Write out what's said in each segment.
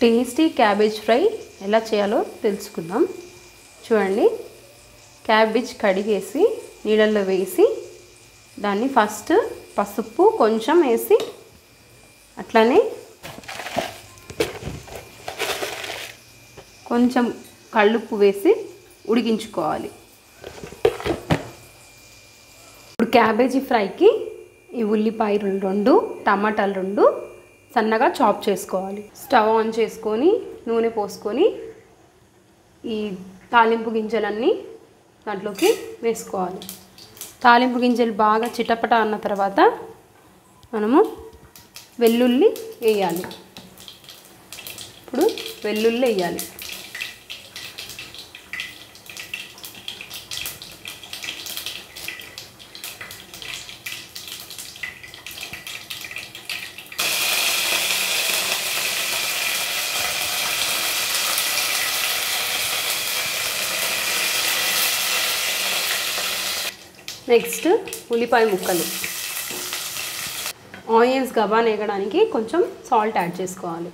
Tasty cabbage fry ఎలా చేయాలో తెలుసుకుందాం. చూడండి, క్యాబేజ్ కడిగేసి నీళ్ళల్లో వేసి దాన్ని ఫస్ట్ పసుపు కొంచెం వేసి అట్లానే కొంచెం కల్లుప్పు వేసి ఉడికించుకోవాలి. ఇప్పుడు క్యాబేజీ ఫ్రైకి ఈ ఉల్లిపాయలు 2, టమాటాలు 2 సన్నగా చాప్ చేసుకోవాలి. స్టవ్ ఆన్ చేసుకొని నూనె పోసుకొని ఈ తాలింపు గింజలన్నీ దాంట్లోకి వేసుకోవాలి. తాలింపు గింజలు బాగా చిటపట అన్న తర్వాత మనము వెల్లుల్లి వేయాలి. ఇప్పుడు వెల్లుల్లి వేయాలి. నెక్స్ట్ ఉల్లిపాయ ముక్కలు. ఆనియన్స్ గబాన్ వేయడానికి కొంచెం సాల్ట్ యాడ్ చేసుకోవాలి.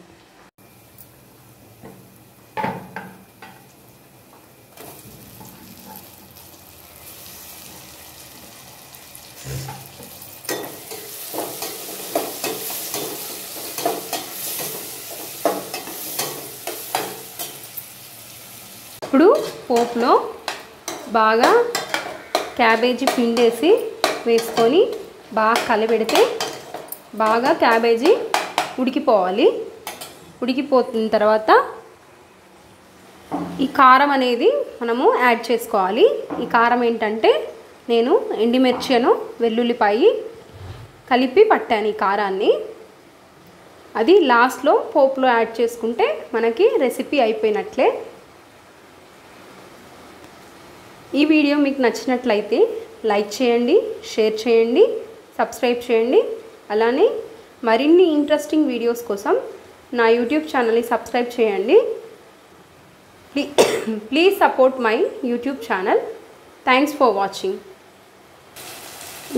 ఇప్పుడు పోపులో బాగా క్యాబేజీ పిండేసి వేసుకొని బాగా కలిపెడితే బాగా క్యాబేజీ ఉడికిపోవాలి. ఉడికిపోతున్న తర్వాత ఈ కారం అనేది మనము యాడ్ చేసుకోవాలి. ఈ కారం ఏంటంటే నేను ఎండుమిర్చిను వెల్లుల్లిపాయి కలిపి పట్టాను. ఈ కారాన్ని అది లాస్ట్లో పోపులో యాడ్ చేసుకుంటే మనకి రెసిపీ అయిపోయినట్లే. ఈ వీడియో మీకు నచ్చినట్లయితే లైక్ చేయండి, షేర్ చేయండి, సబ్స్క్రైబ్ చేయండి. అలానే మరిన్ని ఇంట్రెస్టింగ్ వీడియోస్ కోసం నా యూట్యూబ్ ఛానల్ని సబ్స్క్రైబ్ చేయండి. Please support my YouTube channel. Thanks for watching.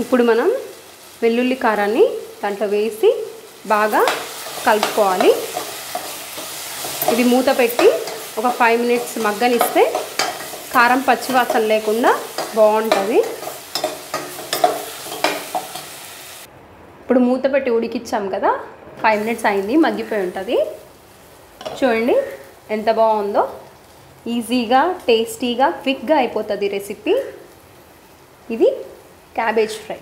ఇప్పుడు మనం వెల్లుల్లి కారాన్ని దాంట్లో వేసి బాగా కలుపుకోవాలి. ఇది మూత పెట్టి ఒక 5 minutes మగ్గనిస్తే కారం పచ్చివాసన లేకుండా బాగుంటుంది. ఇప్పుడు మూత పెట్టి ఉడికిచ్చాం కదా, 5 minutes అయింది, మగ్గిపోయి ఉంటుంది. చూడండి ఎంత బాగుందో. ఈజీగా, టేస్టీగా, క్విక్గా అయిపోతుంది రెసిపీ. ఇది క్యాబేజ్ ఫ్రై.